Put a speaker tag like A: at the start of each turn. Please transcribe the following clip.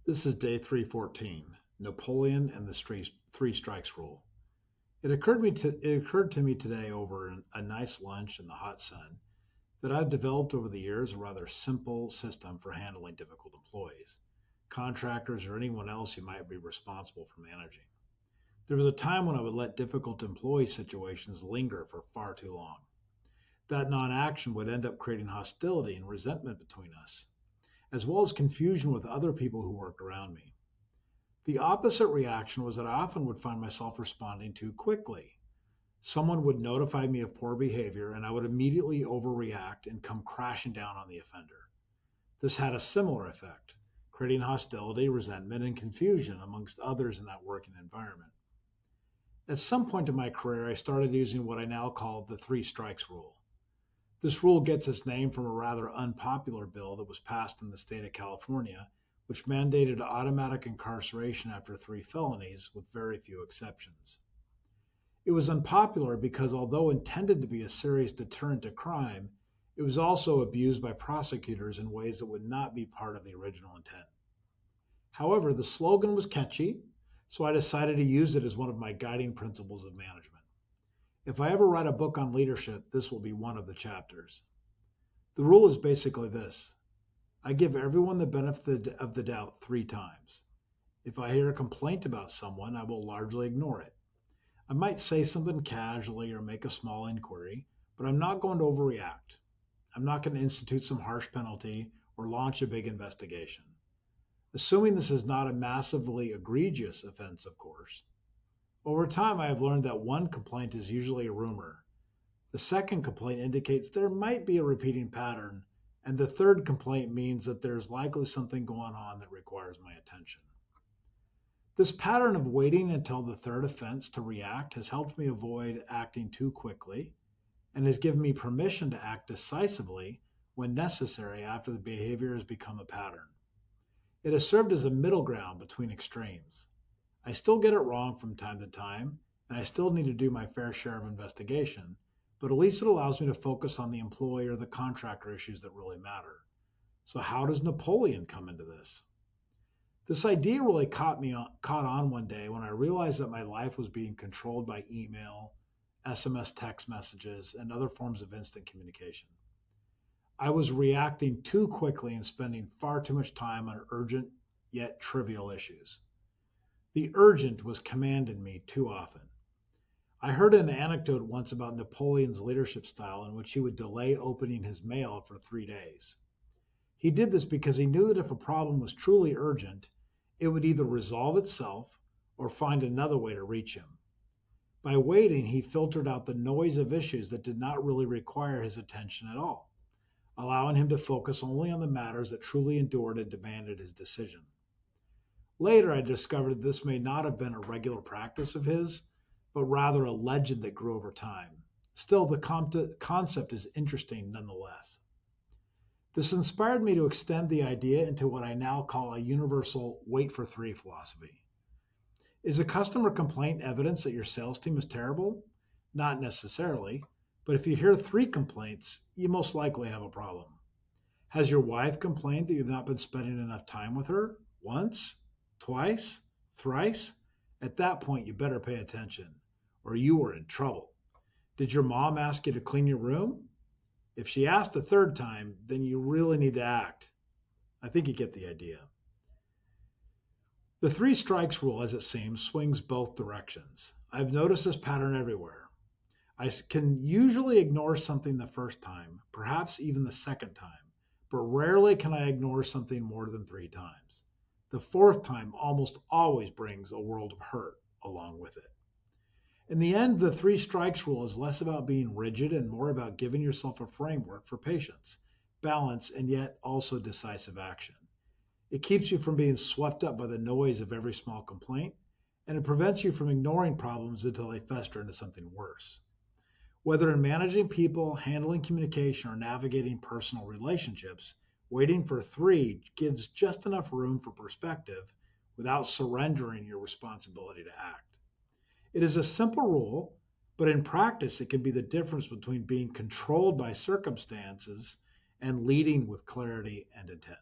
A: This is day 314, Napoleon and the three strikes rule. It occurred to me today over a nice lunch in the hot sun that I've developed over the years a rather simple system for handling difficult employees, contractors, or anyone else who might be responsible for managing. There was a time when I would let difficult employee situations linger for far too long. That non action would end up creating hostility and resentment between us, as well as confusion with other people who worked around me. The opposite reaction was that I often would find myself responding too quickly. Someone would notify me of poor behavior, and I would immediately overreact and come crashing down on the offender. This had a similar effect, creating hostility, resentment, and confusion amongst others in that working environment. At some point in my career, I started using what I now call the three strikes rule. This rule gets its name from a rather unpopular bill that was passed in the state of California, which mandated automatic incarceration after three felonies, with very few exceptions. It was unpopular because, although intended to be a serious deterrent to crime, it was also abused by prosecutors in ways that would not be part of the original intent. However, the slogan was catchy, so I decided to use it as one of my guiding principles of management. If I ever write a book on leadership, this will be one of the chapters. The rule is basically this: I give everyone the benefit of the doubt 3 times. If I hear a complaint about someone, I will largely ignore it. I might say something casually or make a small inquiry, but I'm not going to overreact. I'm not going to institute some harsh penalty or launch a big investigation. Assuming this is not a massively egregious offense, of course. Over time, I have learned that one complaint is usually a rumor. The second complaint indicates there might be a repeating pattern, and the third complaint means that there's likely something going on that requires my attention. This pattern of waiting until the third offense to react has helped me avoid acting too quickly and has given me permission to act decisively when necessary after the behavior has become a pattern. It has served as a middle ground between extremes. I still get it wrong from time to time, and I still need to do my fair share of investigation, but at least it allows me to focus on the employee or the contractor issues that really matter. So how does Napoleon come into this? This idea really caught on one day when I realized that my life was being controlled by email, SMS text messages, and other forms of instant communication. I was reacting too quickly and spending far too much time on urgent yet trivial issues. The urgent was commanding me too often. I heard an anecdote once about Napoleon's leadership style in which he would delay opening his mail for 3 days. He did this because he knew that if a problem was truly urgent, it would either resolve itself or find another way to reach him. By waiting, he filtered out the noise of issues that did not really require his attention at all, allowing him to focus only on the matters that truly endured and demanded his decision. Later, I discovered this may not have been a regular practice of his, but rather a legend that grew over time. Still, the concept is interesting nonetheless. This inspired me to extend the idea into what I now call a universal wait for three philosophy. Is a customer complaint evidence that your sales team is terrible? Not necessarily, but if you hear 3 complaints, you most likely have a problem. Has your wife complained that you've not been spending enough time with her? Once? Twice? Thrice? At that point, you better pay attention, or you are in trouble. Did your mom ask you to clean your room? If she asked a third time, then you really need to act. I think you get the idea. The three strikes rule, as it seems, swings both directions. I've noticed this pattern everywhere. I can usually ignore something the first time, perhaps even the second time, but rarely can I ignore something more than 3 times. The fourth time almost always brings a world of hurt along with it. In the end, the three strikes rule is less about being rigid and more about giving yourself a framework for patience, balance, and yet also decisive action. It keeps you from being swept up by the noise of every small complaint, and it prevents you from ignoring problems until they fester into something worse. Whether in managing people, handling communication, or navigating personal relationships, waiting for 3 gives just enough room for perspective without surrendering your responsibility to act. It is a simple rule, but in practice, it can be the difference between being controlled by circumstances and leading with clarity and intent.